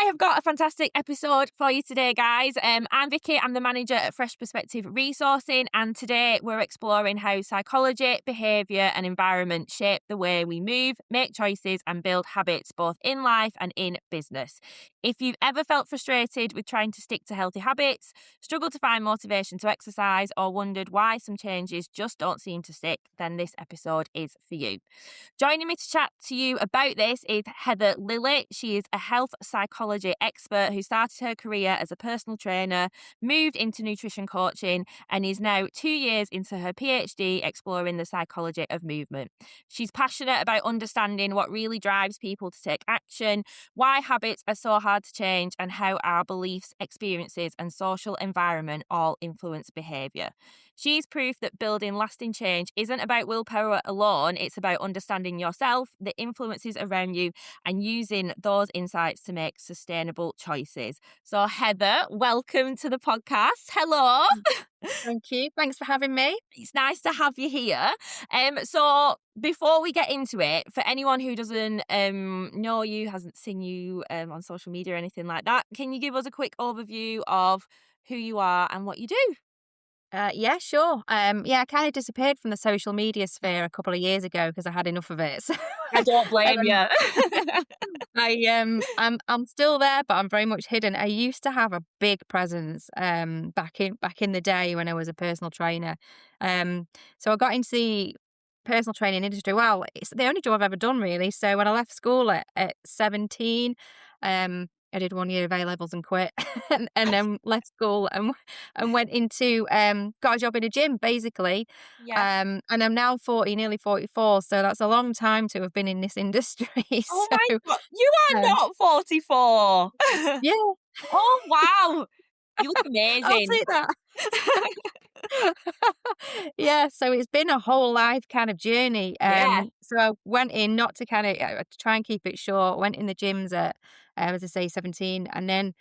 have got a fantastic episode for you today, guys. I'm Vicky. I'm the manager at Fresh Perspective Resourcing, and today we're exploring how psychology, behaviour and environment shape the way we move, make choices and build habits both in life and in business. If you've ever felt frustrated with trying to stick to healthy habits, struggled to find motivation to exercise, or wondered why some changes just don't seem to stick, then this episode is for you. Joining me to chat to you about this is Heather Lilley. She is a health psychology expert who started her career as a personal trainer, moved into nutrition coaching, and is now 2 years into her PhD exploring the psychology of movement. She's passionate about understanding what really drives people to take action, why habits are so hard to change, and how our beliefs, experiences, and social environment all influence behaviour. She's proof that building lasting change isn't about willpower alone, it's about understanding yourself, the influences around you, and using those insights to make sustainable choices. So, Heather, welcome to the podcast. Hello. Thank you. Thanks for having me. It's nice to have you here. So before we get into it, for anyone who doesn't know you, hasn't seen you on social media or anything like that, can you give us a quick overview of who you are and what you do? Yeah, sure. I kind of disappeared from the social media sphere a couple of years ago because I had enough of it. So, I don't blame you. I'm still there, but I'm very much hidden. I used to have a big presence back in the day when I was a personal trainer. So I got into the personal training industry. Well, it's the only job I've ever done, really. So when I left school at 17, I did 1 year of A levels and quit, and then left school and went into got a job in a gym basically. Yeah. And I'm now 40, nearly 44, so that's a long time to have been in this industry. Oh So my God, you are um, not 44. yeah, Oh wow, you look I'll amazing. take that. Yeah, so it's been a whole life kind of journey. Yeah. So I went in not to kind of to try and keep it short. Went in the gyms at as I say 17, and then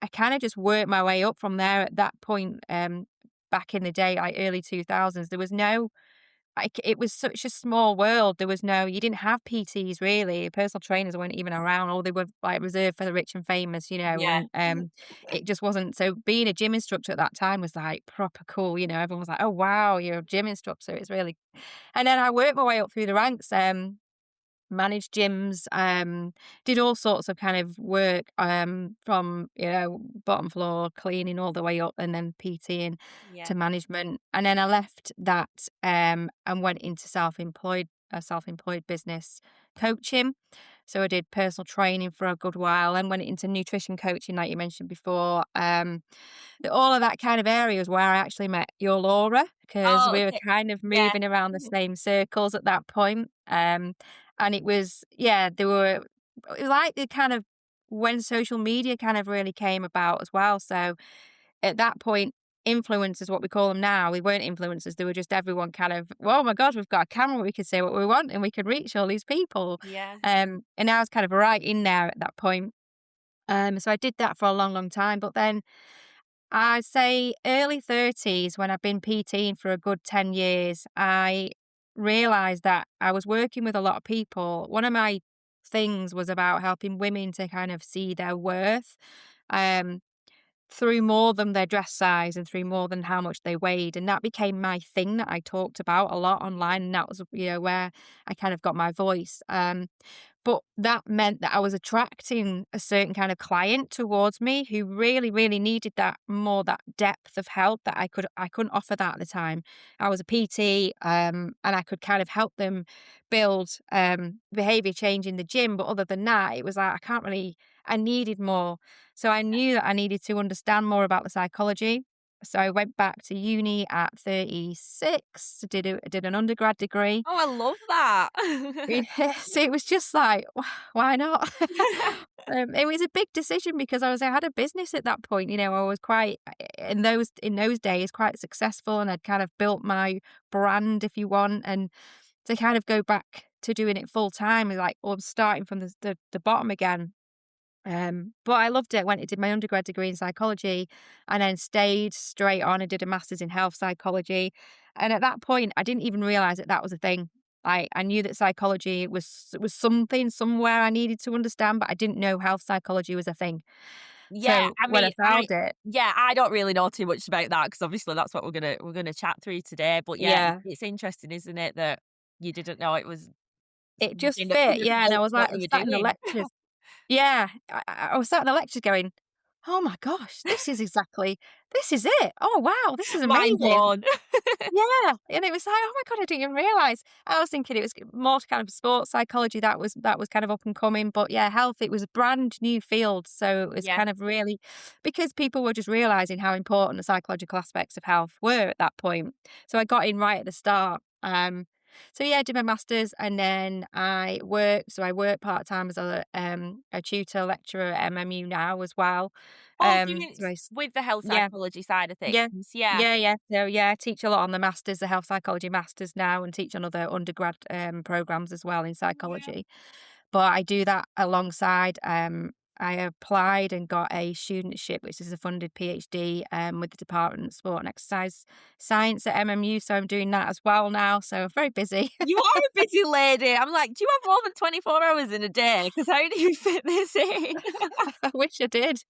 I kind of just worked my way up from there. At that point, back in the day, like early 2000s, there was no like it was such a small world. There was no, you didn't have PTs really. Personal trainers weren't even around, or they were like reserved for the rich and famous, Yeah. and it just wasn't. So being a gym instructor at that time was like proper cool. Everyone was like, "Oh wow, you're a gym instructor." It's really, and then I worked my way up through the ranks. Managed gyms, did all sorts of kind of work, from, bottom floor cleaning all the way up and then PTing Yeah. to management. And then I left that, and went into a self-employed business coaching. So I did personal training for a good while and went into nutrition coaching, like you mentioned before. All of that kind of area is where I actually met your Laura, because Oh, we were okay. kind of Yeah. moving around the same circles at that point. And it was, it was like the kind of when social media kind of really came about as well. So at that point, influencers, what we call them now, we weren't influencers. They were just everyone kind of, oh my God, we've got a camera, we can say what we want and we can reach all these people. Yeah. And I was kind of right in there at that point. So I did that for a long, long time. But then I'd say early 30s, when I've been PTing for a good 10 years, I realised that I was working with a lot of people. One of my things was about helping women to kind of see their worth, um, through more than their dress size and through more than how much they weighed. And that became my thing that I talked about a lot online. And that was, where I kind of got my voice. But that meant that I was attracting a certain kind of client towards me who really, really needed that depth of help that I couldn't offer that at the time. I was a PT, and I could kind of help them build behavior change in the gym. But other than that, it was like I needed more. So I knew that I needed to understand more about the psychology. So I went back to uni at 36, did an undergrad degree. Oh, I love that. Yeah, so it was just like, why not? It was a big decision because I had a business at that point. I was quite in those days quite successful, and I'd kind of built my brand, if you want, and to kind of go back to doing it full time is like, I'm starting from the bottom again. But I loved it. Went and did my undergrad degree in psychology and then stayed straight on and did a master's in health psychology. And at that point, I didn't even realize that was a thing. Like, I knew that psychology was something somewhere I needed to understand, but I didn't know health psychology was a thing. Yeah, So I when I mean, found it, I don't really know too much about that because obviously that's what we're gonna chat through today. But yeah, yeah, it's interesting, isn't it, that you didn't know it was it just something that could fit, have yeah, and I helped was like, what I you was were sat in the doing. lectures. Yeah, I was sat in the lectures going, "Oh my gosh, this is it. Oh wow, this is Mind amazing." blown. Yeah, and it was like, "Oh my god, I didn't even realise." I was thinking it was more kind of sports psychology that was kind of up and coming, but yeah, health, it was a brand new field, so it was Yeah. kind of really because people were just realising how important the psychological aspects of health were at that point. So I got in right at the start. So yeah, I did my masters and then I work part-time as a tutor lecturer at MMU now as well. Oh, doing So with the health yeah. psychology side of things. Yeah. Yeah. Yeah, yeah. So, yeah, I teach a lot on the masters, the health psychology masters now, and teach on other undergrad, programs as well in Yeah. psychology. But I do that alongside, I applied and got a studentship, which is a funded PhD, with the Department of Sport and Exercise Science at MMU, so I'm doing that as well now, so I'm very busy. You are a busy lady. I'm like, "Do you have more than 24 hours in a day? Because how do you fit this in?" I wish I did.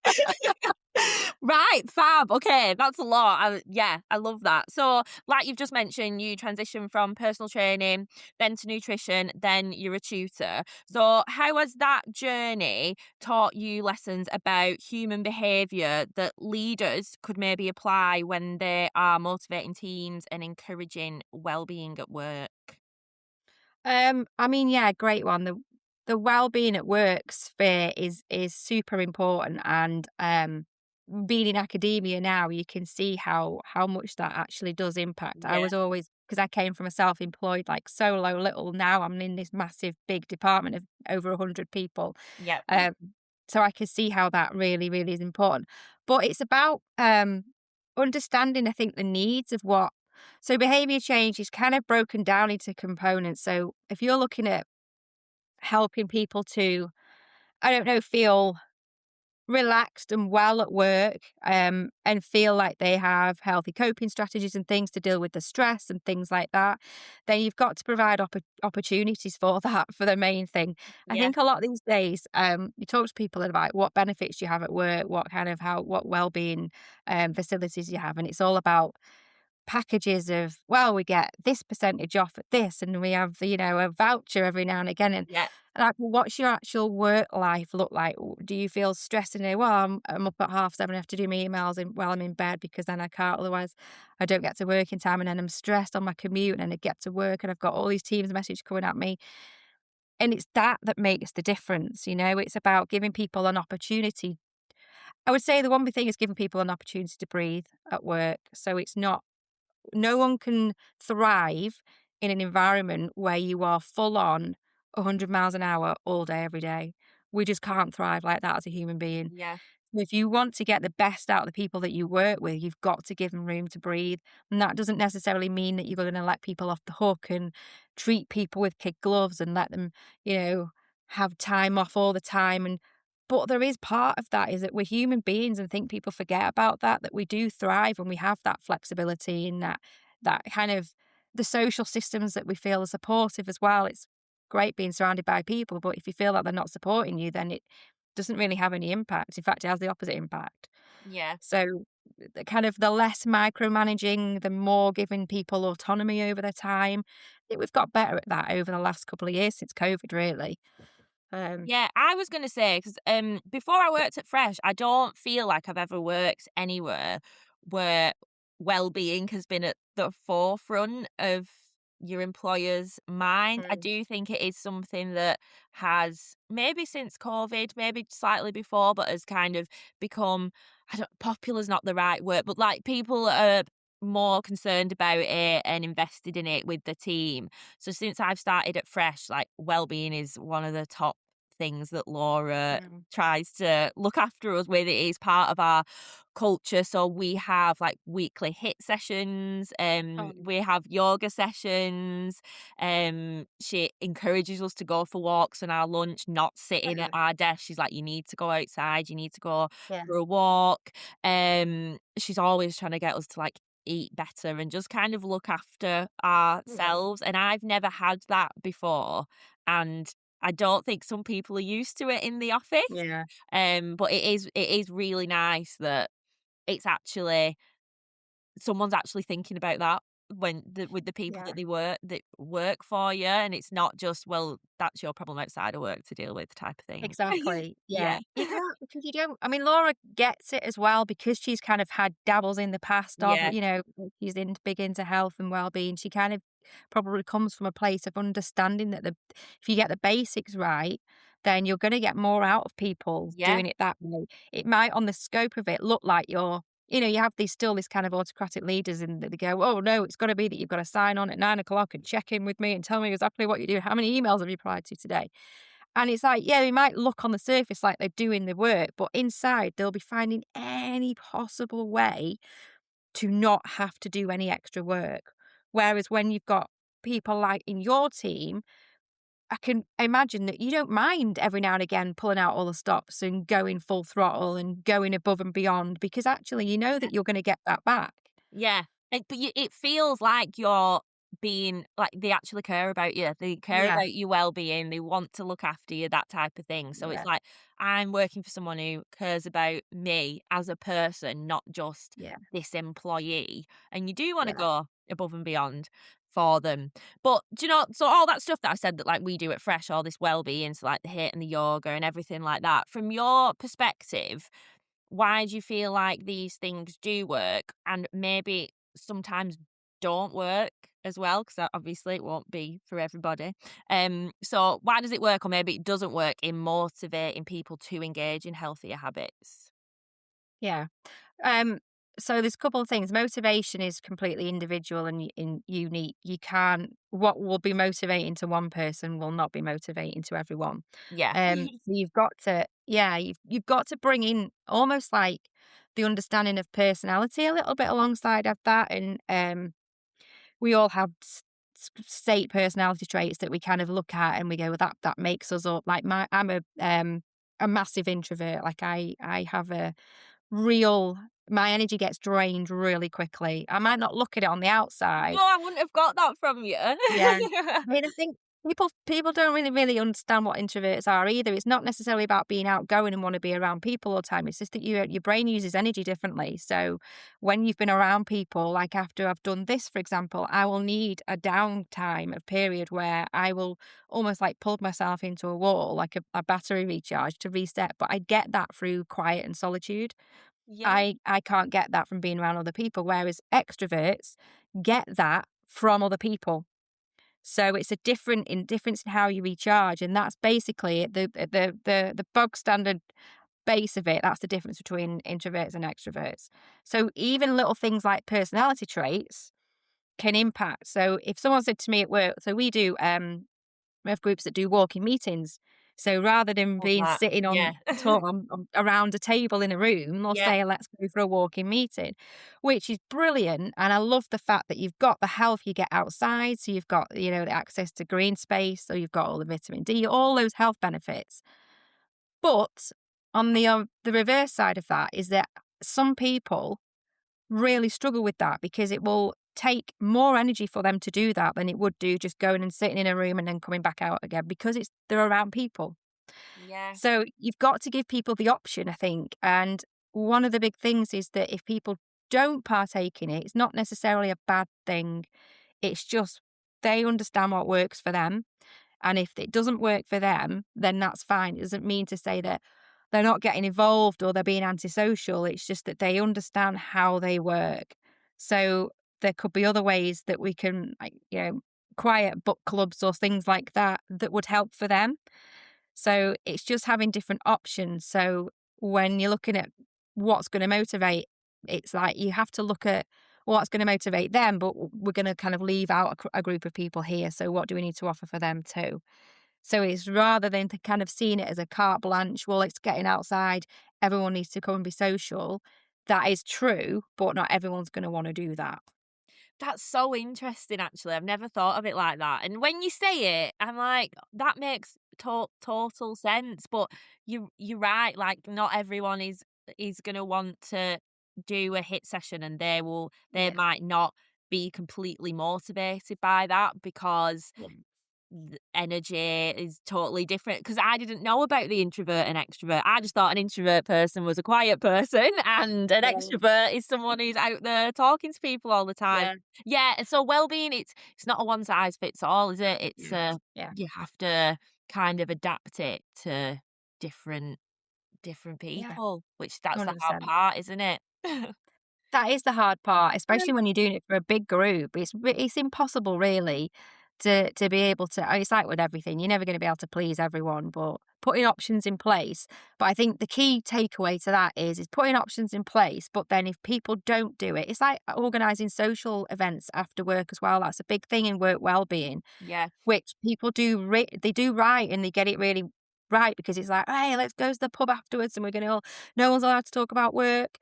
Right, fab. Okay, that's a lot. Yeah, I love that. So, like you've just mentioned, you transition from personal training, then to nutrition, then you're a tutor. So, how has that journey taught you lessons about human behaviour that leaders could maybe apply when they are motivating teams and encouraging well-being at work? I mean, yeah, great one. The well-being at work sphere is super important, and being in academia now, you can see how much that actually does impact. I Yeah, was always because I came from a self-employed, like solo little. Now I'm in this massive big department of over 100 people, yeah, um, so I can see how that really, really is important. But it's about understanding, I think, the needs of what. So behavior change is kind of broken down into components. So if you're looking at helping people to, I don't know, feel relaxed and well at work, and feel like they have healthy coping strategies and things to deal with the stress and things like that, then you've got to provide opportunities for that for the main thing. I yeah, think a lot these days, you talk to people about what benefits you have at work, what well-being facilities you have, and it's all about packages of, well, we get this percentage off at this, and we have, a voucher every now and again. And yeah, like, well, what's your actual work life look like? Do you feel stressed in it? Well, I'm up at 7:30. I have to do my emails while I'm in bed because then I can't. Otherwise, I don't get to work in time, and then I'm stressed on my commute, and then I get to work, and I've got all these Teams messages coming at me. And it's that makes the difference. It's about giving people an opportunity. I would say the one big thing is giving people an opportunity to breathe at work. So it's not no one can thrive in an environment where you are full on 100 miles an hour all day, every day. We just can't thrive like that as a human being. yeah, If you want to get the best out of the people that you work with, you've got to give them room to breathe. And that doesn't necessarily mean that you're going to let people off the hook and treat people with kid gloves and let them, you know, have time off all the time. But there is part of that is that we're human beings, and I think people forget about that we do thrive when we have that flexibility and that kind of the social systems that we feel are supportive as well. It's great being surrounded by people, but if you feel that they're not supporting you, then it doesn't really have any impact. In fact, it has the opposite impact. yeah. So the less micromanaging, the more giving people autonomy over their time. I think we've got better at that over the last couple of years since COVID, really. Um, Yeah, I was gonna say because before I worked at Fresh, I don't feel like I've ever worked anywhere where well-being has been at the forefront of your employer's mind. I mm, do think it is something that has maybe since COVID, maybe slightly before, but has kind of become, I don't, popular is not the right word, but like people are more concerned about it and invested in it with the team. So since I've started at Fresh, like well-being is one of the top things that Laura mm. tries to look after us with. It is part of our culture. So we have like weekly hit sessions, Um, we have yoga sessions. She encourages us to go for walks on our lunch, not sitting at yeah, our desk. She's like, you need to go outside, you need to go yeah, for a walk. She's always trying to get us to like eat better and just kind of look after Yeah. ourselves. And I've never had that before. And I don't think some people are used to it in the office. Yeah. But it is really nice that it's actually someone's actually thinking about that with the people Yeah. that work for you, and it's not just, well, that's your problem outside of work to deal with type of thing. Exactly. Yeah. Yeah. You can't, because you don't, I mean, Laura gets it as well because she's kind of had dabbles in the past of, Yeah. she's big into health and well-being. She kind of probably comes from a place of understanding that if you get the basics right, then you're going to get more out of people Yeah. doing it that way. It might, on the scope of it, look like you have this kind of autocratic leaders, and they go, oh no, it's got to be that you've got to sign on at 9 o'clock and check in with me and tell me exactly what you do. How many emails have you replied to today? And it's like, yeah, they might look on the surface like they're doing the work, but inside they'll be finding any possible way to not have to do any extra work. Whereas when you've got people like in your team, I can imagine that you don't mind every now and again pulling out all the stops and going full throttle and going above and beyond, because actually you know that you're going to get that back. Yeah, but it feels like you're being like they actually care about you. They care Yeah, about your well-being. They want to look after you, that type of thing. So it's yeah, like I'm working for someone who cares about me as a person, not just yeah, this employee. And you do want to yeah, go above and beyond for them. But do you know, so all that stuff that I said that like we do at Fresh, all this well-being, so like the HIIT and the yoga and everything like that. From your perspective, why do you feel like these things do work and maybe sometimes don't work as well? Because obviously it won't be for everybody. So why does it work, or maybe it doesn't work in motivating people to engage in healthier habits? yeah. Um, so there's a couple of things. Motivation is completely individual and unique. You can't What will be motivating to one person will not be motivating to everyone. Yeah. So you've got to, yeah, you've got to bring in almost like the understanding of personality a little bit alongside of that. And we all have state personality traits that we kind of look at and we go, well, that makes us up. Like I'm a massive introvert. Like I have a real my energy gets drained really quickly. I might not look at it on the No, outside. I wouldn't have got that from you. Yeah. I mean, I think people don't really understand what introverts are either. It's not necessarily about being outgoing and want to be around people all the time. It's just that your brain uses energy differently. So when you've been around people, like after I've done this, for example, I will need a downtime, a period where I will almost like pull myself into a wall, like a battery recharge to reset. But I get that through quiet and solitude. Yeah. I can't get that from being around other people, whereas extroverts get that from other people. So it's a difference in how you recharge, and that's basically the bog standard base of it. That's the difference between introverts and extroverts. So even little things like personality traits can impact. So if someone said to me at work, so we have groups that do walking meetings. So rather than Love being that. sitting Yeah. around a table in a room, they'll Yeah. say, let's go for a walking meeting, which is brilliant. And I love the fact that you've got the health you get outside. So you've got, the access to green space. So you've got all the vitamin D, all those health benefits. But on the reverse side of that is that some people really struggle with that because it will take more energy for them to do that than it would do just going and sitting in a room and then coming back out again, because they're around people. Yeah. So you've got to give people the option, I think. And one of the big things is that if people don't partake in it, it's not necessarily a bad thing. It's just they understand what works for them. And if it doesn't work for them, then that's fine. It doesn't mean to say that they're not getting involved or they're being antisocial. It's just that they understand how they work. So there could be other ways that we can, like, quiet book clubs or things like that that would help for them. So it's just having different options. So when you're looking at what's going to motivate, it's like you have to look at what's going to motivate them, but we're going to kind of leave out a group of people here. So what do we need to offer for them too? So it's rather than to kind of seeing it as a carte blanche, well, it's getting outside, everyone needs to come and be social. That is true, but not everyone's going to want to do that. That's so interesting, actually. I've never thought of it like that. And when you say it, I'm like, that makes total sense. But you're right. Like, not everyone is gonna want to do a hit session and they Yeah. might not be completely motivated by that because Yeah. the energy is totally different. Because I didn't know about the introvert and extrovert. I just thought an introvert person was a quiet person and an Yeah. extrovert is someone who's out there talking to people all the time. Yeah. Yeah, and so well-being, it's not a one size fits all, is it? It's Yeah. Yeah. you have to kind of adapt it to different Yeah. people, which that's the hard 100%. part, isn't it? That is the hard part, Yeah. especially when you're doing it for a big group. It's impossible really to be able to it's like with everything, you're never gonna be able to please everyone, but putting options in place. But I think the key takeaway to that is putting options in place, but then if people don't do it, it's like organising social events after work as well. That's a big thing in work wellbeing, Yeah. which people they do right and they get it really right because it's like, "Hey, let's go to the pub afterwards and we're gonna all no one's allowed to talk about work."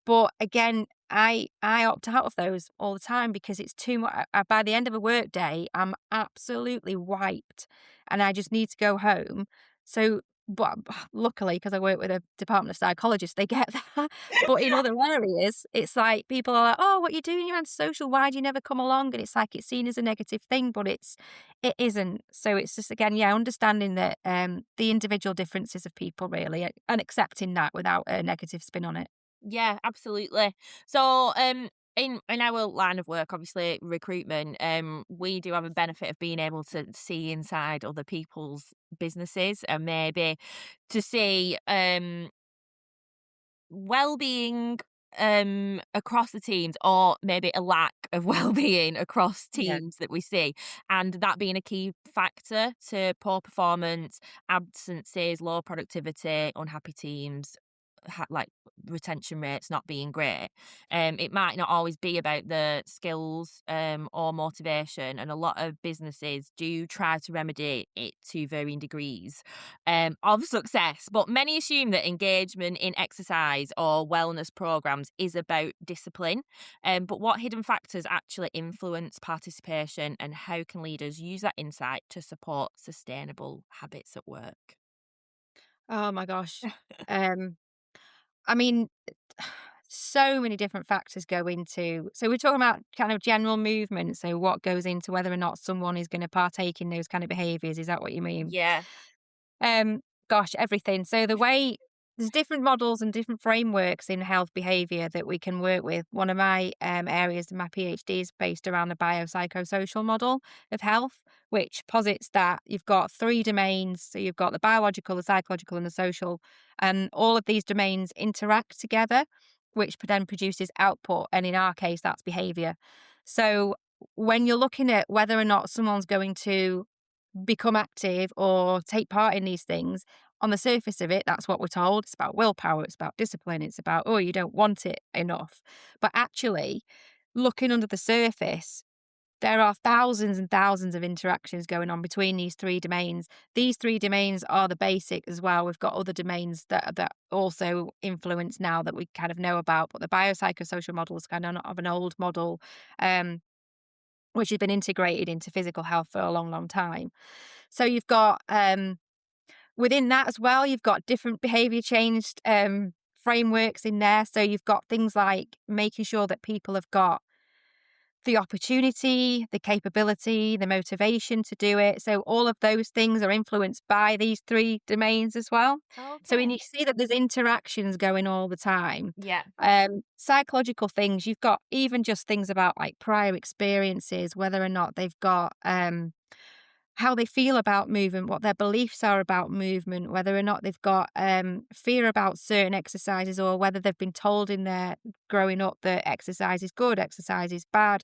But again, I opt out of those all the time because it's too much. By the end of a work day, I'm absolutely wiped, and I just need to go home. So, but luckily, because I work with a department of psychologists, they get that. But in other areas, it's like people are like, "Oh, what you doing? You're antisocial. Why do you never come along?" And it's like it's seen as a negative thing, but it isn't. So it's just again, yeah, understanding that the individual differences of people really, and accepting that without a negative spin on it. Yeah, absolutely. So, in our line of work, obviously recruitment, we do have a benefit of being able to see inside other people's businesses and maybe to see well-being across the teams or maybe a lack of well-being across Yeah. teams that we see, and that being a key factor to poor performance, absences, low productivity, unhappy teams, like retention rates not being great. It might not always be about the skills or motivation, and a lot of businesses do try to remedy it to varying degrees of success. But many assume that engagement in exercise or wellness programs is about discipline. But what hidden factors actually influence participation, and how can leaders use that insight to support sustainable habits at work? Oh my gosh. Um, I mean, so many different factors go into. So we're talking about kind of general movement. So what goes into whether or not someone is going to partake in those kind of behaviours? Is that what you mean? Yeah. Um, Gosh, everything. So the way there's different models and different frameworks in health behavior that we can work with. One of my areas of my PhD is based around the biopsychosocial model of health, which posits that you've got three domains. So you've got the biological, the psychological, and the social, and all of these domains interact together, which then produces output. And in our case, that's behavior. So when you're looking at whether or not someone's going to become active or take part in these things, on the surface of it, that's what we're told. It's about willpower, it's about discipline, it's about, oh, you don't want it enough. But actually, looking under the surface, there are thousands and thousands of interactions going on between these three domains. These three domains are the basic as well. We've got other domains that also influence now that we kind of know about, but the biopsychosocial model is kind of an old model, which has been integrated into physical health for a long, long time. So you've got within that as well, you've got different behavior changed frameworks in there. So you've got things like making sure that people have got the opportunity, the capability, the motivation to do it. So all of those things are influenced by these three domains as well. So when Okay. you see that there's interactions going all the time, Yeah. psychological things, you've got even just things about like prior experiences, whether or not they've got how they feel about movement, what their beliefs are about movement, whether or not they've got fear about certain exercises, or whether they've been told in their growing up that exercise is good, exercise is bad.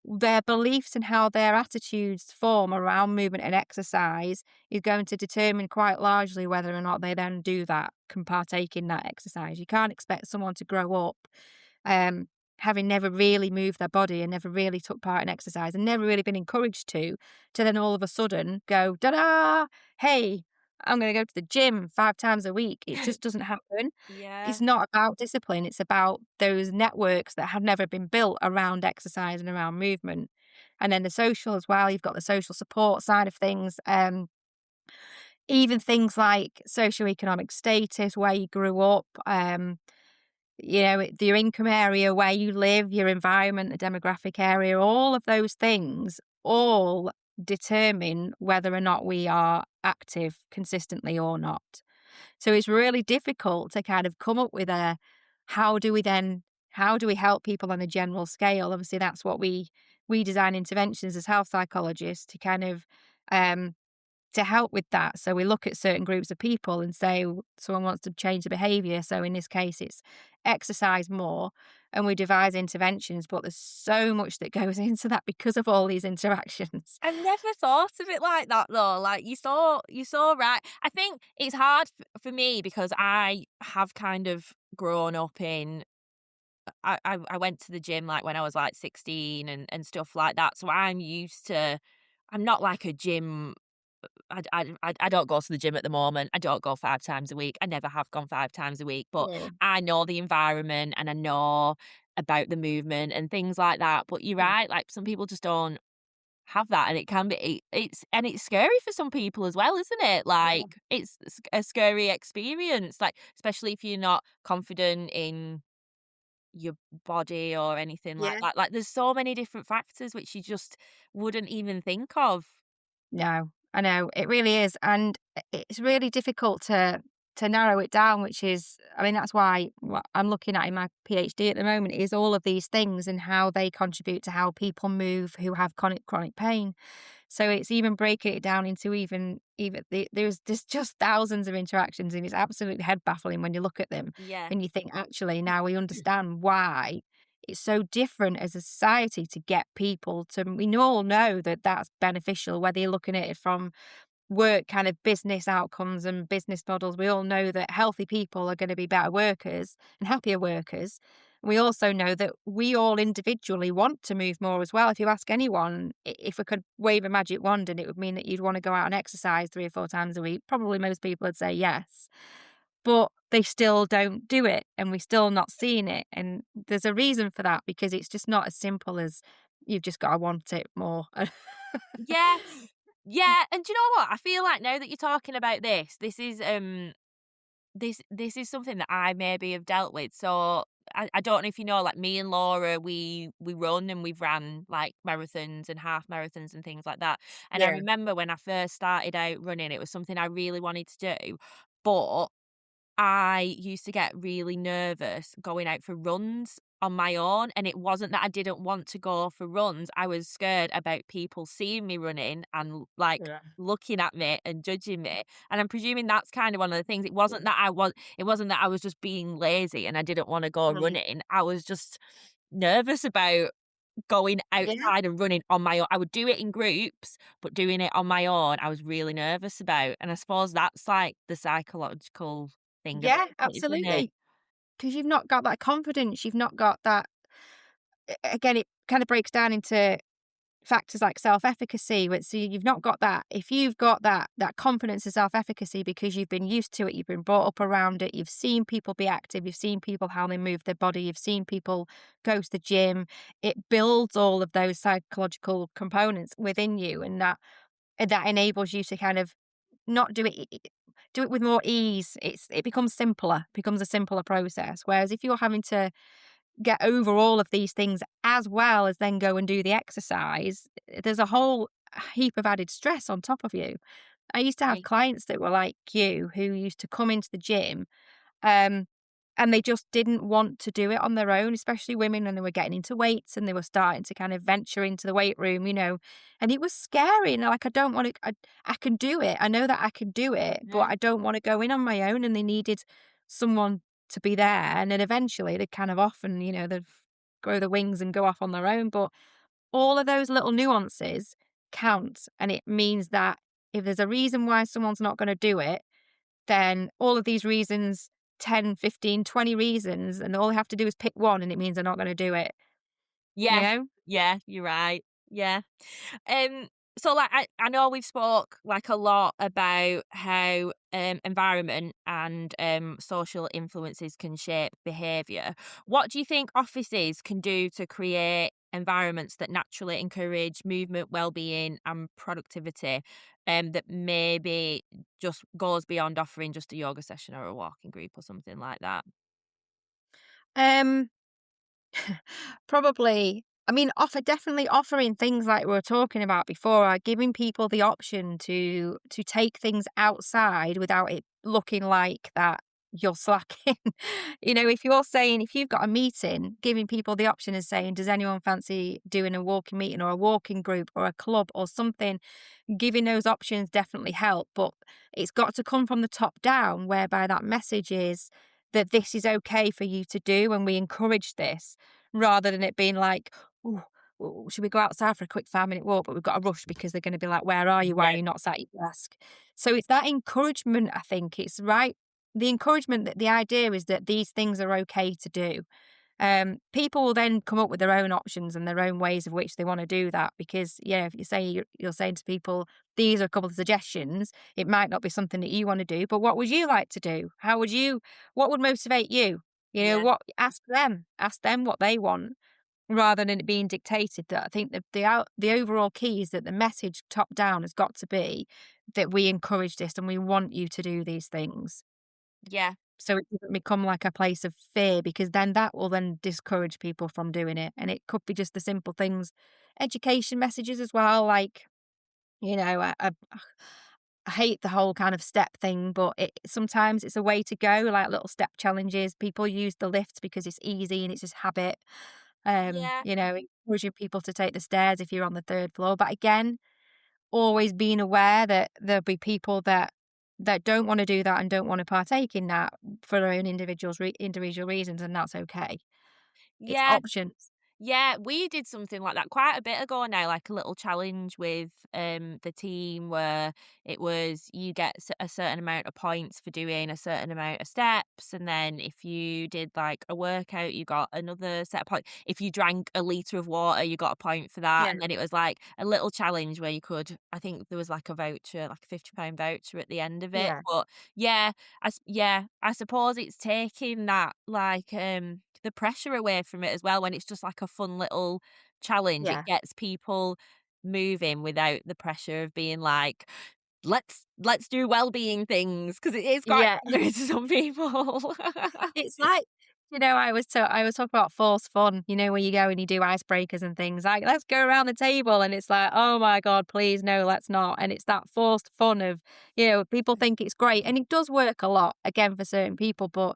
Their beliefs and how their attitudes form around movement and exercise is going to determine quite largely whether or not they then do that, can partake in that exercise. You can't expect someone to grow up um, having never really moved their body and never really took part in exercise and never really been encouraged to then all of a sudden go, da-da, hey, I'm going to go to the gym 5 times a week. It just doesn't happen. Yeah. It's not about discipline. It's about those networks that have never been built around exercise and around movement. And then the social as well. You've got the social support side of things. Even things like socioeconomic status, where you grew up, your income area, where you live, your environment, the demographic area, all of those things all determine whether or not we are active consistently or not. So it's really difficult to kind of come up with a how do we then how do we help people on a general scale? Obviously, that's what we design interventions as health psychologists to kind of um, to help with that. So we look at certain groups of people and say someone wants to change the behaviour. So in this case, it's exercise more, and we devise interventions. But there's so much that goes into that because of all these interactions. I've never thought of it like that though. Like you're so right. I think it's hard for me because I have kind of grown up in. I went to the gym like when I was like 16 and stuff like that. So I'm used to. I'm not like a gym. I don't go to the gym at the moment. I don't go 5 times a week. I never have gone 5 times a week. But Yeah. I know the environment and I know about the movement and things like that. But you're Mm. right. Like some people just don't have that, and it can be it's scary for some people as well, isn't it? Yeah. Like it's a scary experience, like especially if you're not confident in your body or anything like Yeah. that. Like there's so many different factors which you just wouldn't even think of. No, I know it really is, and it's really difficult to narrow it down. Which is, I mean, that's why what I'm looking at in my PhD at the moment is all of these things and how they contribute to how people move who have chronic pain. So it's even breaking it down into there's just thousands of interactions, and it's absolutely head baffling when you look at them Yeah. and you think, actually, now we understand why it's so different as a society to get people to. We all know that that's beneficial, whether you're looking at it from work kind of business outcomes and business models. We all know that healthy people are going to be better workers and happier workers. We also know that we all individually want to move more as well. If you ask anyone, if we could wave a magic wand and it would mean that you'd want to go out and exercise 3 or 4 times a week, probably most people would say yes. But they still don't do it, and we're still not seeing it. And there's a reason for that, because it's just not as simple as you've just got to want it more. Yeah. Yeah, and do you know what? I feel like now that you're talking about this is something that I maybe have dealt with. So I don't know if you know, like me and Laura, we run and we've ran like marathons and half marathons and things like that. And I Yeah. remember when I first started out running, it was something I really wanted to do, but I used to get really nervous going out for runs on my own, and it wasn't that I didn't want to go for runs. I was scared about people seeing me running and like Yeah. looking at me and judging me. And I'm presuming that's kind of one of the things. It wasn't that I was just being lazy and I didn't want to go Mm. running. I was just nervous about going Yeah. outside and running on my own. I would do it in groups, but doing it on my own, I was really nervous about. And I suppose that's like the psychological thing about Yeah, it, isn't it? absolutely. Because you've not got that confidence, you've not got that. Again, it kind of breaks down into factors like self-efficacy. So you've not got that. If you've got that confidence and self-efficacy because you've been used to it, you've been brought up around it, you've seen people be active, you've seen people how they move their body, you've seen people go to the gym. It builds all of those psychological components within you, and that enables you to kind of not do it with more ease. It becomes simpler, becomes a simpler process. Whereas if you're having to get over all of these things as well as then go and do the exercise, there's a whole heap of added stress on top of you. I used to have Right. clients that were like you, who used to come into the gym, um, and they just didn't want to do it on their own, especially women when they were getting into weights and they were starting to kind of venture into the weight room, and it was scary. And they're like, I don't want to, I can do it. I know that I can do it, but Mhm. I don't want to go in on my own. And they needed someone to be there. And then eventually they'd kind of off and, they'd grow the wings and go off on their own. But all of those little nuances count. And it means that if there's a reason why someone's not going to do it, then all of these reasons, 10, 15, 20 reasons, and all they have to do is pick one, and it means they're not gonna do it, you Yeah. know? Yeah, you're right. Yeah. Um, so like I know we've spoke like a lot about how environment and social influences can shape behaviour. What do you think offices can do to create environments that naturally encourage movement, well-being and productivity, that maybe just goes beyond offering just a yoga session or a walking group or something like that? Um, Probably. I mean, definitely offering things like we were talking about before, giving people the option to take things outside without it looking like that you're slacking. If you've got a meeting, giving people the option of saying, does anyone fancy doing a walking meeting or a walking group or a club or something? Giving those options definitely help, but it's got to come from the top down, whereby that message is that this is okay for you to do and we encourage this, rather than it being like, "Ooh, should we go outside for a quick 5-minute walk?" But we've got to rush because they're going to be like, "Where are you? Why are Yeah. you not sat at your desk?" So it's that encouragement, I think. It's right. The encouragement that the idea is that these things are okay to do. People will then come up with their own options and their own ways of which they want to do that. Because, yeah, if you say you're saying to people, these are a couple of suggestions, it might not be something that you want to do, but what would you like to do? What would motivate you? Yeah. Ask them what they want, rather than it being dictated. That I think the overall key is that the message top down has got to be that we encourage this and we want you to do these things. Yeah. So it doesn't become like a place of fear, because then that will then discourage people from doing it. And it could be just the simple things, education messages as well. Like, I hate the whole kind of step thing, but sometimes it's a way to go, like little step challenges. People use the lift because it's easy and it's just habit. Yeah. Encouraging people to take the stairs if you're on the third floor. But again, always being aware that there'll be people that don't want to do that and don't want to partake in that for their own individual reasons, and that's okay. It's Yeah. options. Yeah, we did something like that quite a bit ago now, like a little challenge with the team where it was you get a certain amount of points for doing a certain amount of steps, and then if you did like a workout, you got another set of points. If you drank a litre of water, you got a point for that. Yeah, And then it was like a little challenge where you could, I think there was like a voucher, like a £50 voucher at the end of it. yeah, But yeah, I suppose it's taking that like the pressure away from it as well when it's just like a fun little challenge. It yeah, gets people moving without the pressure of being like, "Let's do well-being things because it is quite yeah. bothering to some people." It's like, I was talking about forced fun, where you go and you do icebreakers and things like, let's go around the table. And it's like, oh my God, please, no, let's not. And it's that forced fun of, people think it's great. And it does work a lot, again, for certain people, but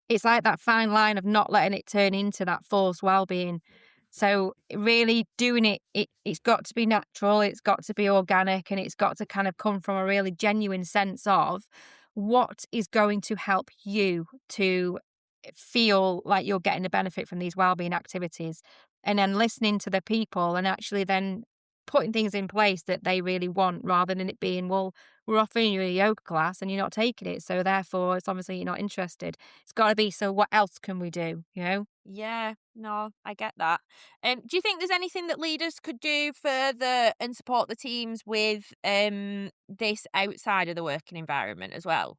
it's like that fine line of not letting it turn into that forced well-being. So really doing it's got to be natural, it's got to be organic, and it's got to kind of come from a really genuine sense of what is going to help you to feel like you're getting a benefit from these well-being activities, and then listening to the people and actually then putting things in place that they really want, rather than it being, well, we're offering you a yoga class and you're not taking it, so therefore it's obviously you're not interested. It's got to be, so what else can we do? Yeah, no, I get that. Do you think there's anything that leaders could do further and support the teams with this outside of the working environment as well?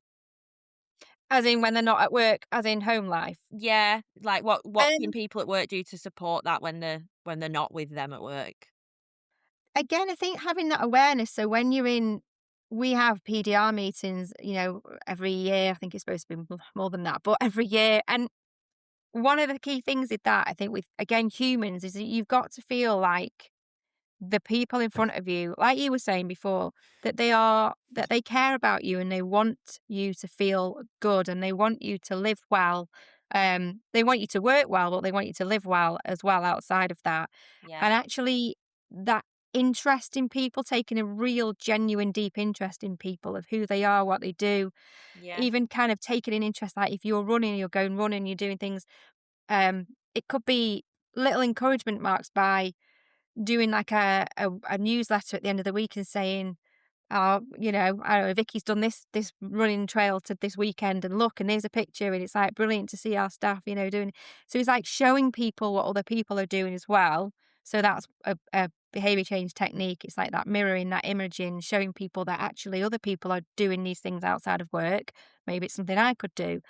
As in when they're not at work, as in home life. Yeah, like what can Um, people at work do to support that when they're not with them at work? Again, I think having that awareness. So when we have PDR meetings, every year. I think it's supposed to be more than that, but every year. And one of the key things with that, I think, with again humans, is that you've got to feel like the people in front of you, like you were saying before, that they care about you and they want you to feel good and they want you to live well. They want you to work well, but they want you to live well as well outside of that. Yeah, And actually, that interest in people, taking a real, genuine, deep interest in people, of who they are, what they do, yeah, even kind of taking an interest, like if you're running, you're going running, you're doing things. It could be little encouragement marks by doing like a newsletter at the end of the week and saying, "Oh, I don't know, Vicky's done this running trail to this weekend, and look, and there's a picture, and it's like brilliant to see our staff, doing." So it's like showing people what other people are doing as well. So that's a behavior change technique. It's like that mirroring, that imaging, showing people that actually other people are doing these things outside of work. Maybe it's something I could do,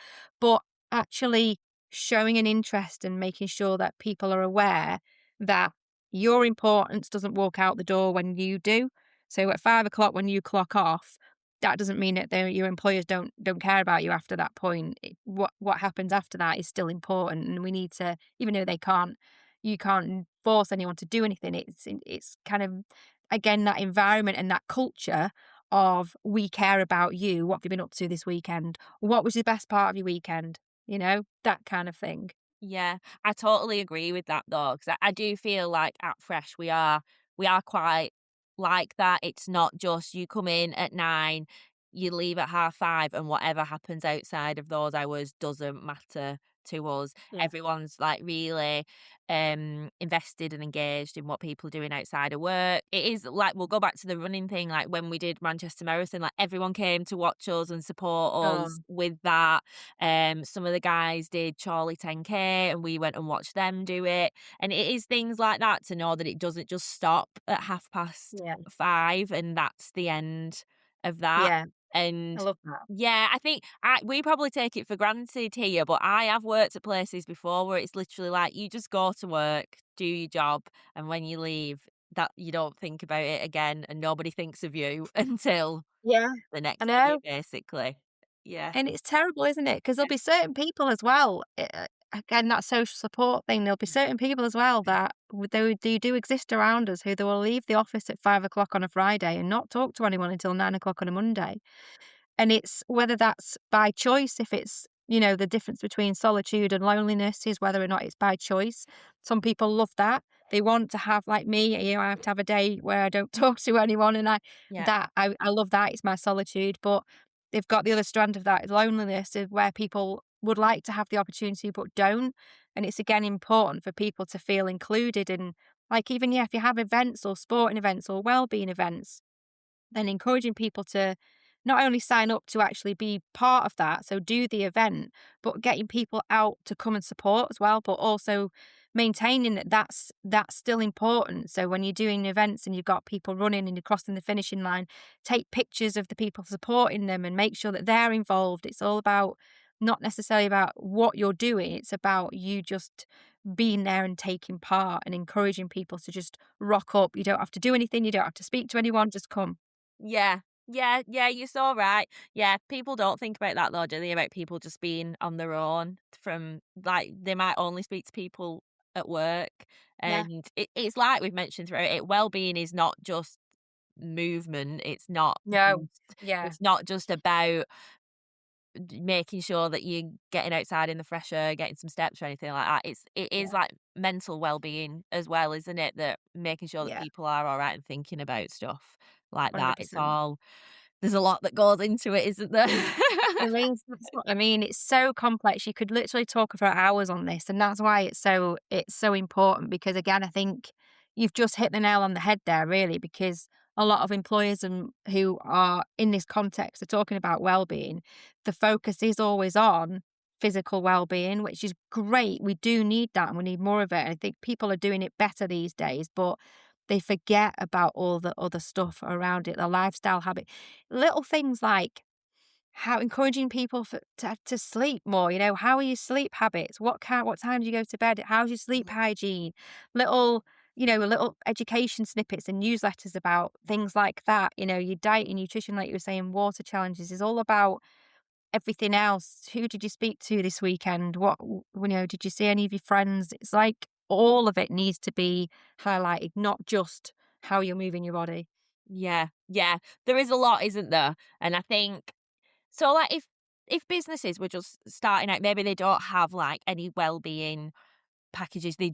but actually showing an interest and making sure that people are aware that your importance doesn't walk out the door when you do. So at 5 o'clock when you clock off, that doesn't mean that your employers don't care about you after that point. What happens after that is still important, and we need to, even though you can't force anyone to do anything. It's kind of, again, that environment and that culture of, we care about you. What have you been up to this weekend? What was the best part of your weekend? That kind of thing. Yeah, I totally agree with that though, because I do feel like at Fresh we are quite like that. It's not just you come in at 9, you leave at 5:30, and whatever happens outside of those hours doesn't matter to us. Yeah. Everyone's like really invested and engaged in what people are doing outside of work. It is like, we'll go back to the running thing, like when we did Manchester Marathon, like everyone came to watch us and support Oh, us with that. Some of the guys did Charlie 10K and we went and watched them do it. And it is things like that to know that it doesn't just stop at yeah. 5:30 and that's the end of that. Yeah. I And love that. yeah, I think we probably take it for granted here, but I have worked at places before where it's literally like you just go to work, do your job, and when you leave, that you don't think about it again, and nobody thinks of you until Yeah, the I next day, know. basically. Yeah. And it's terrible, isn't it? Because there'll be certain people as well, again, that social support thing, there'll be certain people as well that they do exist around us, who they will leave the office at 5 o'clock on a Friday and not talk to anyone until 9 o'clock on a Monday. And it's whether that's by choice, if it's, the difference between solitude and loneliness is whether or not it's by choice. Some people love that. They want to have, like me, I have to have a day where I don't talk to anyone, and Yeah. I love that. It's my solitude. But they've got the other strand of that loneliness, is where people would like to have the opportunity but don't. And it's, again, important for people to feel included. And, like, even, yeah, if you have events or sporting events or wellbeing events, then encouraging people to not only sign up to actually be part of that, so do the event, but getting people out to come and support as well, but also maintaining that that's still important. So when you're doing events and you've got people running and you're crossing the finishing line, take pictures of the people supporting them and make sure that they're involved. It's all about, not necessarily about what you're doing, it's about you just being there and taking part and encouraging people to just rock up. You don't have to do anything, you don't have to speak to anyone, just come. Yeah. Yeah, yeah, you're so right. Yeah, people don't think about that though, do they? About people just being on their own from like they might only speak to people at work. Yeah. And it's like we've mentioned throughout it, well-being is not just movement. No. Yeah. It's not just about making sure that you're getting outside in the fresh air, getting some steps or anything like that. It is Yeah. like mental well-being as well, isn't it? That making sure that Yeah. people are all right and thinking about stuff like that. It's 100%. all there's a lot that goes into it, isn't there? That's what I mean. It's so complex. You could literally talk for hours on this, and that's why it's so important. Because, again, I think you've just hit the nail on the head there, really. Because a lot of employers and who are in this context are talking about well-being. The focus is always on physical well-being, which is great. We do need that, and we need more of it. And I think people are doing it better these days, but they forget about all the other stuff around it, the lifestyle habit, little things like how encouraging people to sleep more. How are your sleep habits? What time do you go to bed? How's your sleep hygiene? Little, little education snippets and newsletters about things like that. Your diet and nutrition, like you were saying, water challenges is all about everything else. Who did you speak to this weekend? Did you see any of your friends? It's like all of it needs to be highlighted, not just how you're moving your body. Yeah, yeah. There is a lot, isn't there? And I think so like if businesses were just starting out, maybe they don't have like any well-being packages. They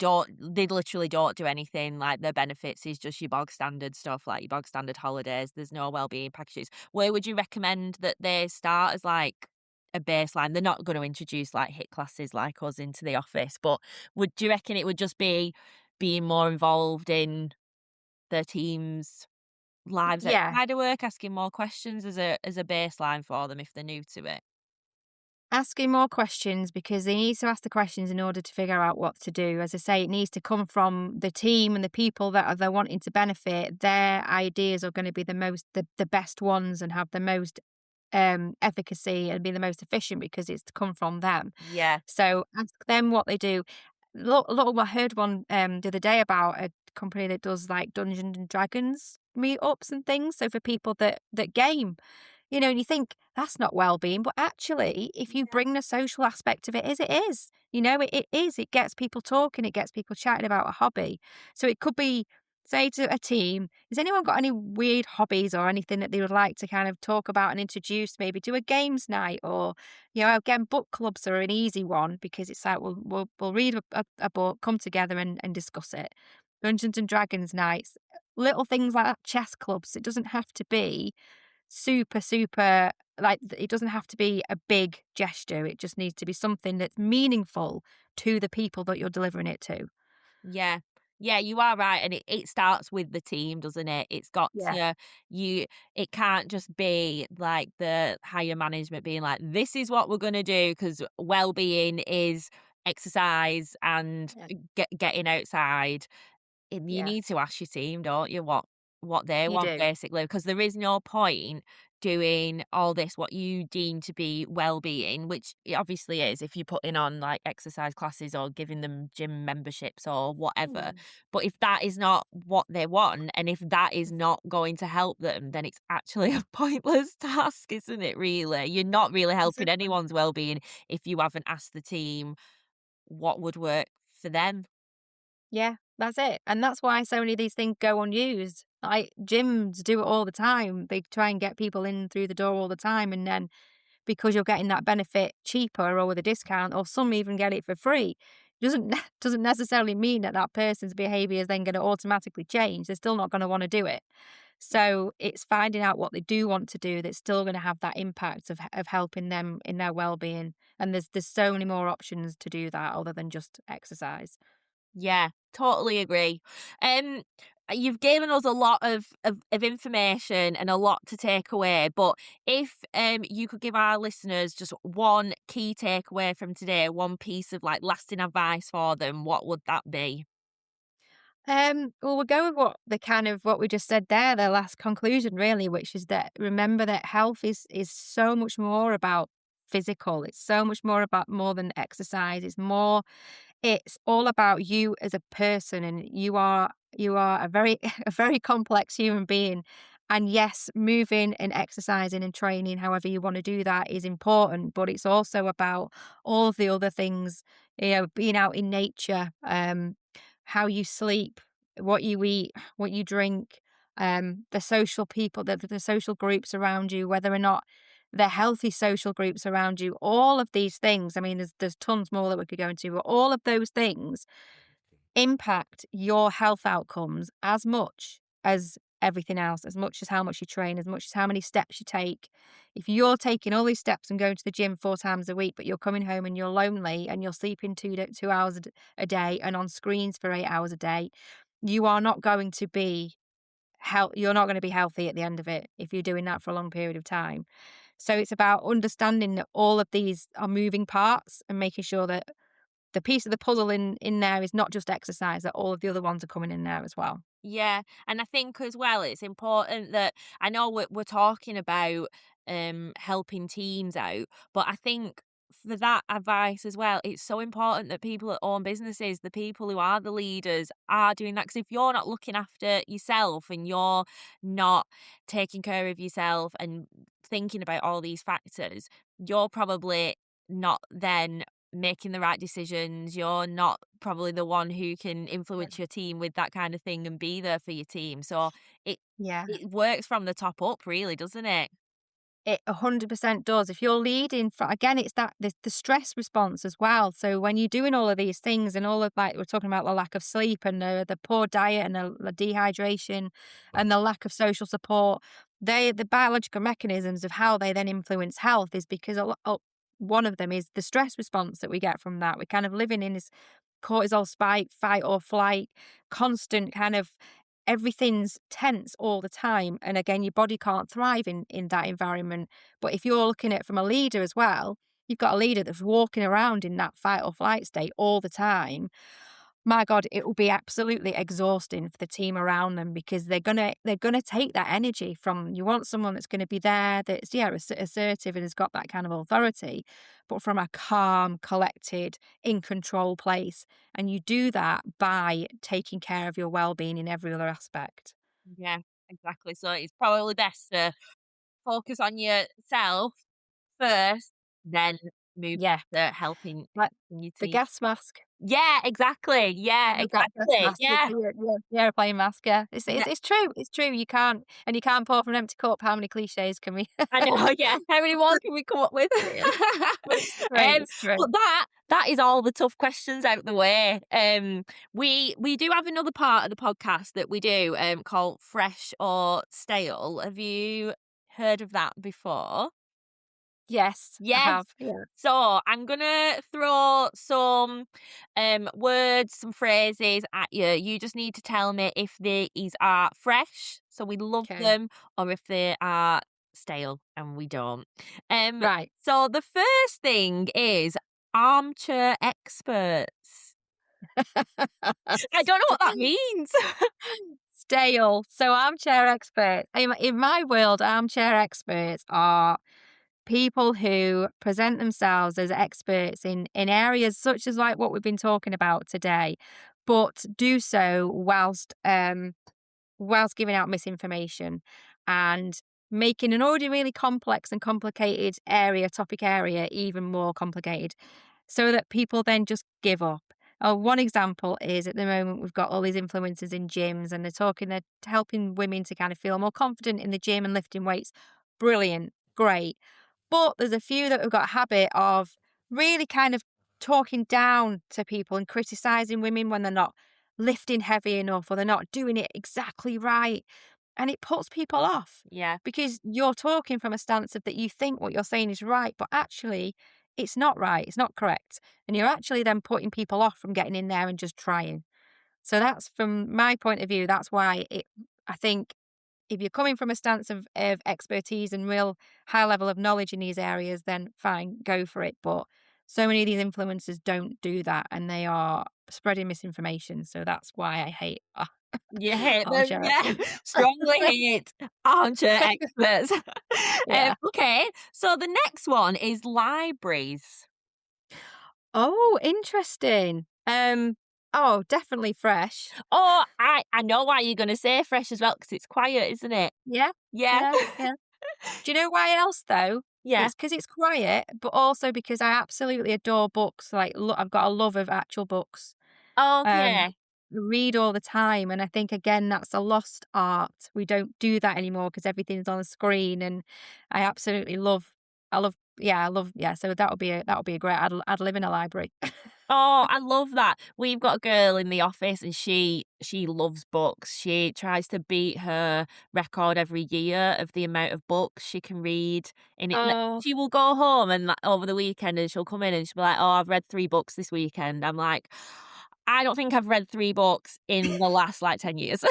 literally don't do anything. Like their benefits is just your bog standard stuff, like your bog standard holidays. There's no well-being packages. Where would you recommend that they start as like a baseline? They're not going to introduce like hit classes like us into the office, but would you reckon it would just be being more involved in their teams' lives Yeah. outside of work, asking more questions as a baseline for them if they're new to it? Asking more questions, because they need to ask the questions in order to figure out what to do. As I say, it needs to come from the team and the people that are they're wanting to benefit. Their ideas are going to be the best ones and have the most efficacy and be the most efficient, because it's to come from them. Yeah. So ask them what they do. I heard one the other day about a company that does like Dungeons and Dragons meetups and things. So for people that game, And you think that's not well-being, but actually, if you bring the social aspect of it is, it is. It is. It gets people talking, it gets people chatting about a hobby. So it could be, say to a team, has anyone got any weird hobbies or anything that they would like to kind of talk about and introduce, maybe do a games night, or, again, book clubs are an easy one because it's like we'll read a book, come together and discuss it. Dungeons and Dragons nights, little things like that, chess clubs. It doesn't have to be super, super, like, it doesn't have to be a big gesture. It just needs to be something that's meaningful to the people that you're delivering it to. Yeah. Yeah, you are right. And it starts with the team, doesn't it? It's got Yeah. to, you, it can't just be like the higher management being like, this is what we're going to do, because well-being is exercise and Yeah. getting outside. You Yeah. need to ask your team, don't you, what they You want do. basically, because there is no point doing all this what you deem to be well-being, which it obviously is if you're putting on like exercise classes or giving them gym memberships or whatever. Mm. But if that is not what they want, and if that is not going to help them, then it's actually a pointless task, isn't it, really? You're not really helping Exactly. anyone's well-being if you haven't asked the team what would work for them. Yeah, that's it. And that's why so many of these things go unused. Like gyms do it all the time. They try and get people in through the door all the time. And then because you're getting that benefit cheaper or with a discount, or some even get it for free, doesn't necessarily mean that that person's behavior is then going to automatically change. They're still not going to want to do it. So it's finding out what they do want to do that's still going to have that impact of helping them in their well-being. And there's so many more options to do that other than just exercise. Yeah, totally agree. Um, you've given us a lot of information and a lot to take away, but if you could give our listeners just one key takeaway from today, one piece of like lasting advice for them, what would that be? Well, we'll go with what we just said there, the last conclusion really, which is that remember that health is so much more about physical. It's so much more than exercise. It's all about you as a person, and you are a very a very complex human being. And yes, moving and exercising and training, however you want to do that, is important. But it's also about all of the other things, being out in nature, how you sleep, what you eat, what you drink, the social people, the social groups around you, whether or not they're healthy social groups around you, all of these things. I mean, there's tons more that we could go into, but all of those things impact your health outcomes as much as everything else, as much as how much you train, as much as how many steps you take. If you're taking all these steps and going to the gym 4 times a week, but you're coming home and you're lonely and you're sleeping 2 hours a day and on screens for 8 hours a day, you are not going to be you're not going to be healthy at the end of it if you're doing that for a long period of time. So it's about understanding that all of these are moving parts and making sure that the piece of the puzzle in there is not just exercise, that all of the other ones are coming in there as well. Yeah, and I think as well it's important that I know we're talking about helping teams out, but I think for that advice as well, it's so important that people that own businesses, the people who are the leaders, are doing that. Because if you're not looking after yourself and you're not taking care of yourself and thinking about all these factors, you're probably not then making the right decisions. You're not probably the one who can Yeah. influence your team with that kind of thing and be there for your team. So it Yeah. it works from the top up really, doesn't it? It 100% does. If you're leading for, again, it's that the stress response as well. So when you're doing all of these things and all of, like, we're talking about the lack of sleep and the poor diet and the dehydration and the lack of social support, the biological mechanisms of how they then influence health is because one of them is the stress response that we get from that. We're kind of living in this cortisol spike, fight or flight, constant kind of, everything's tense all the time. And again, your body can't thrive in that environment. But if you're looking at it from a leader as well, you've got a leader that's walking around in that fight or flight state all the time. My God, it will be absolutely exhausting for the team around them because they're gonna take that energy from you. Want someone that's going to be there, that's, yeah, assertive and has got that kind of authority, but from a calm, collected, in control place. And you do that by taking care of your well-being in every other aspect. Yeah, exactly. So it's probably best to focus on yourself first, then move Yeah, to helping like your the team. gas mask. Yeah, exactly. Yeah, The gas exactly. mask, Yeah. the airplane mask, yeah. Yeah. It's true, you can't pour from an empty cup. How many cliches can we I know, yeah. How many more can we come up with? Yeah, it's true, it's true. But that is all the tough questions out the way. We do have another part of the podcast that we do called Fresh or Stale. Have you heard of that before? Yes, I Yes. have, yeah. So I'm gonna throw some words, some phrases at you. You just need to tell me if these are fresh, so we love Okay, them, or if they are stale and we don't. Um, right. so the first thing is armchair experts. I don't know what that means. Stale. So armchair experts. In my world, armchair experts are people who present themselves as experts in areas such as like what we've been talking about today, but do so whilst giving out misinformation and making an already really complex and complicated topic area, even more complicated, so that people then just give up. One example is at the moment we've got all these influencers in gyms and they're helping women to kind of feel more confident in the gym and lifting weights. Brilliant, great. But there's a few that have got a habit of really kind of talking down to people and criticizing women when they're not lifting heavy enough or they're not doing it exactly right. And it puts people off Yeah. because you're talking from a stance of that you think what you're saying is right, but actually it's not right, it's not correct. And you're actually then putting people off from getting in there and just trying. So that's from my point of view, that's why I think if you're coming from a stance of expertise and real high level of knowledge in these areas, then fine, go for it. But so many of these influencers don't do that and they are spreading misinformation. So that's why I hate You hate them, armchair yeah. experts. Strongly hate armchair experts. Yeah. Okay, so the next one is libraries. Oh, interesting. Oh, definitely fresh. Oh, I know why you're gonna say fresh as well, because it's quiet, isn't it? Yeah. Yeah. Yeah. Yeah. Do you know why else though? Yeah. It's because it's quiet, but also because I absolutely adore books. Like, I've got a love of actual books. Um, Okay. read all the time, and I think again that's a lost art. We don't do that anymore because everything's on a screen, and I absolutely love. Yeah. So that would be a great. I'd live in a library. Oh, I love that. We've got a girl in the office and she loves books. She tries to beat her record every year of the amount of books she can read in it. Like, Oh, she will go home and like, over the weekend and she'll come in and she'll be like, "Oh, I've read 3 books this weekend." I'm like, "I don't think I've read 3 books in the last like 10 years."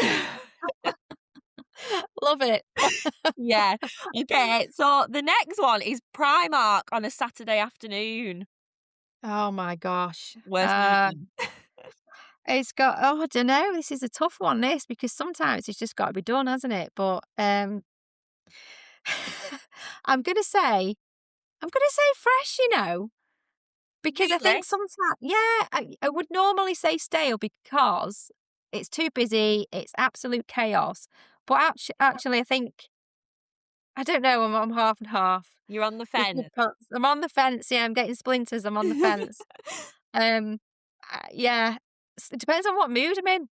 love it. Yeah. Okay. So the next one is Primark on a Saturday afternoon. Oh my gosh. Worst nightmare. It's got. Oh, I don't know. This is a tough one. This because sometimes it's just got to be done, hasn't it? But I'm gonna say fresh. Because I Really? think sometimes, yeah, I would normally say stale because it's too busy, it's absolute chaos. But actually, I think, I don't know, I'm half and half. You're on the Because fence. I'm on the fence, yeah, I'm getting splinters, I'm on the fence. Um, yeah, it depends on what mood I'm in.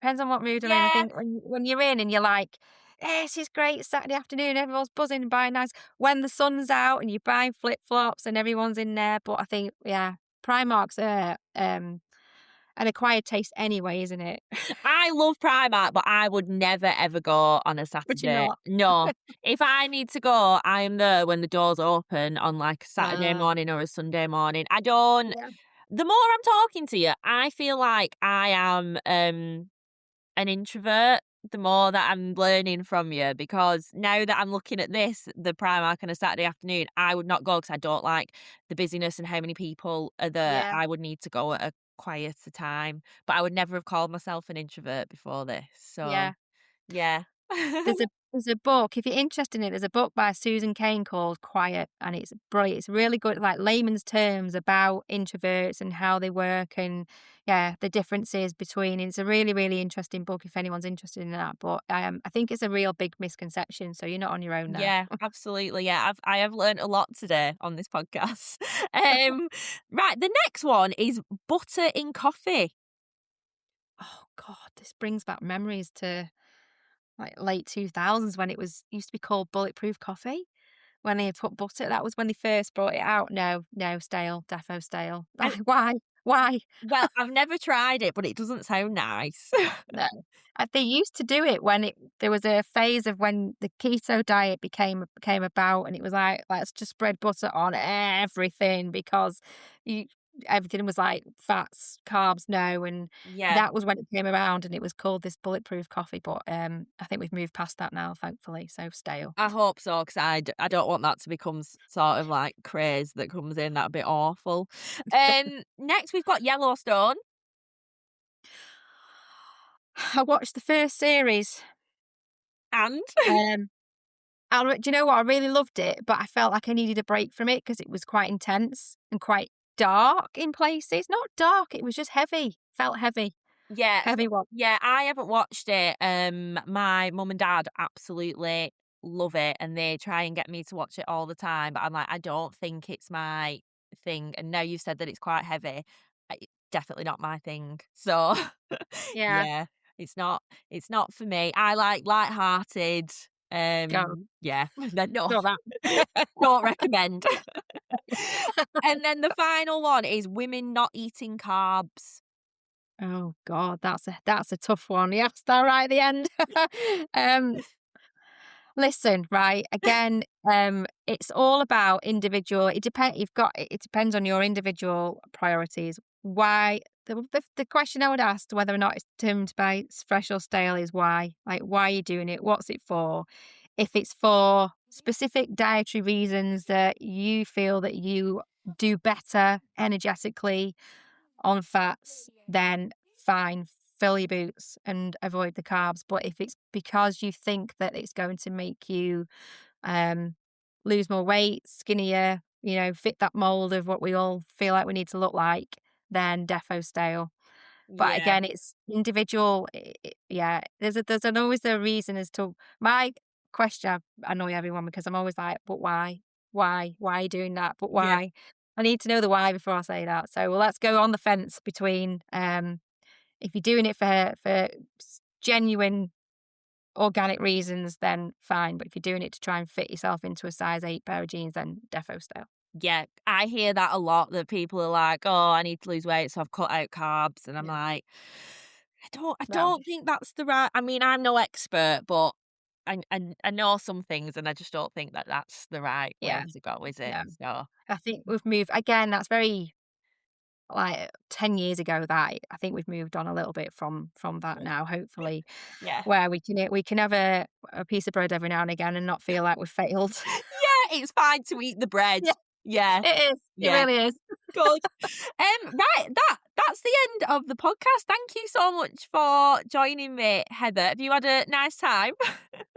Depends on what mood I'm in. I Yeah. think when you're in and you're like, this is great, Saturday afternoon, everyone's buzzing and buying nice. When the sun's out and you're buying flip flops and everyone's in there, but I think, yeah, Primark's an acquired taste anyway, isn't it? I love Primark, but I would never ever go on a Would you Saturday. not? No. If I need to go, I am there when the doors open on like a Saturday Ah, morning or a Sunday morning. I don't yeah, the more I'm talking to you, I feel like I am an introvert the more that I'm learning from you, because now that I'm looking at this, the Primark on a Saturday afternoon, I would not go because I don't like the busyness and how many people are there. yeah, I would need to go at a quieter time, but I would never have called myself an introvert before this. So, yeah. yeah. There's there's a book, if you're interested in it, there's a book by Susan Cain called Quiet, and it's brilliant. It's really good, like layman's terms about introverts and how they work and yeah, the differences between. It's a really, really interesting book if anyone's interested in that. But I think it's a real big misconception. So you're not on your own there. Yeah, absolutely. Yeah, I have learned a lot today on this podcast. Right, the next one is butter in coffee. Oh God, this brings back memories to like late 2000s when it was used to be called bulletproof coffee. When they put butter, that was when they first brought it out. No, no, stale, defo stale. I, Why? Why? well, I've never tried it, but it doesn't sound nice. No. They used to do it when there was a phase of when the keto diet came about, and it was like, let's just spread butter on everything because you everything was like fats, carbs, no, and Yeah, that was when it came around, and it was called this bulletproof coffee. But I think we've moved past that now, thankfully. So stale. I hope so, because I don't want that to become sort of like craze that comes in. That'd be awful. Next we've got Yellowstone. I watched the first series. And Um, do you know what? I really loved it, but I felt like I needed a break from it because it was quite intense and quite dark in places. Not dark, it was just heavy. Felt heavy. yeah, Heavy one. yeah, I haven't watched it. My mum and dad absolutely love it, and they try and get me to watch it all the time. But I'm like, I don't think it's my thing. And now you've said that it's quite heavy, definitely not my thing. So Yeah. yeah, it's not. It's not for me. I like light-hearted. Go. Yeah, no, Saw that. don't recommend. And then the final one is women not eating carbs. Oh God, that's a tough one. You asked that right at the end. um, Listen, right, again, it's all about individual it depends on your individual priorities. Why the question I would ask whether or not it's termed by fresh or stale is why. Like, why are you doing it? What's it for? If it's for specific dietary reasons that you feel that you do better energetically on fats, then fine, fill your boots and avoid the carbs. But if it's because you think that it's going to make you um, lose more weight, skinnier, fit that mold of what we all feel like we need to look like, then defo stale. But Yeah, again, it's individual. Yeah, there's always a reason as to my question. I annoy everyone because I'm always like, but why? Why are you doing that? But yeah. why? I need to know the why before I say that. So well, let's go on the fence between if you're doing it for genuine organic reasons, then fine. But if you're doing it to try and fit yourself into a size 8 pair of jeans, then defo style. Yeah, I hear that a lot, that people are like, "Oh, I need to lose weight, so I've cut out carbs." And I'm Yeah. like, I Well, don't think that's the right. I mean, I'm no expert, but I know some things, and I just don't think that that's the right way yeah, to go, is it? no. So, I think we've moved again. That's very like 10 years ago that I think we've moved on a little bit from that now, hopefully, yeah. where we can have a piece of bread every now and again and not feel like we've failed. Yeah, it's fine to eat the bread. Yeah, Yeah, it is. It yeah. really is. Good. Right, that's the end of the podcast. Thank you so much for joining me, Heather. Have you had a nice time?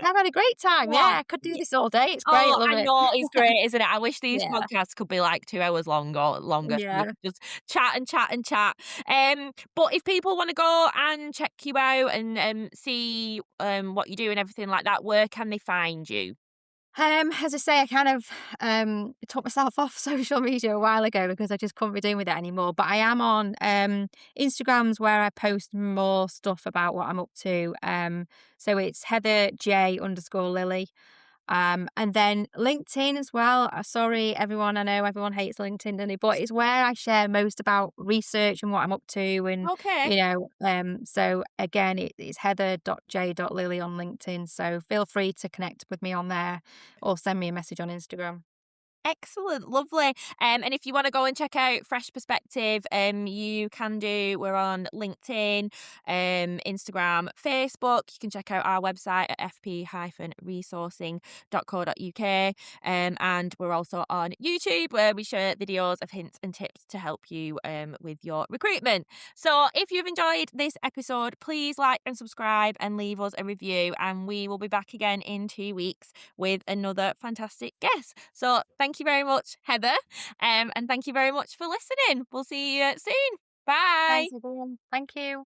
I've had a great time. Oh, Yeah, I could do this all day. It's great. oh, Love I it. know, it's great, isn't it? I wish these Yeah. podcasts could be like 2 hours long or longer, so we Yeah. could just chat and chat and chat. But if people want to go and check you out and see what you do and everything like that, where can they find you? As I say, I kind of took myself off social media a while ago because I just couldn't be doing with it anymore. But I am on Instagrams where I post more stuff about what I'm up to. So it's Heather J_Lilley. And then LinkedIn as well. Sorry, everyone. I know everyone hates LinkedIn, doesn't it? But it's where I share most about research and what I'm up to. And, Okay. so again, it's heather.j.lily on LinkedIn. So feel free to connect with me on there or send me a message on Instagram. Excellent, lovely. And if you want to go and check out Fresh Perspective, you can do. We're on LinkedIn, Instagram, Facebook. You can check out our website at fp-resourcing.co.uk. And we're also on YouTube, where we share videos of hints and tips to help you with your recruitment. So if you've enjoyed this episode, please like and subscribe and leave us a review. And we will be back again in 2 weeks with another fantastic guest. So thank you very much, Heather, and thank you very much for listening. We'll see you soon. Bye. Thanks, everyone. Thank you.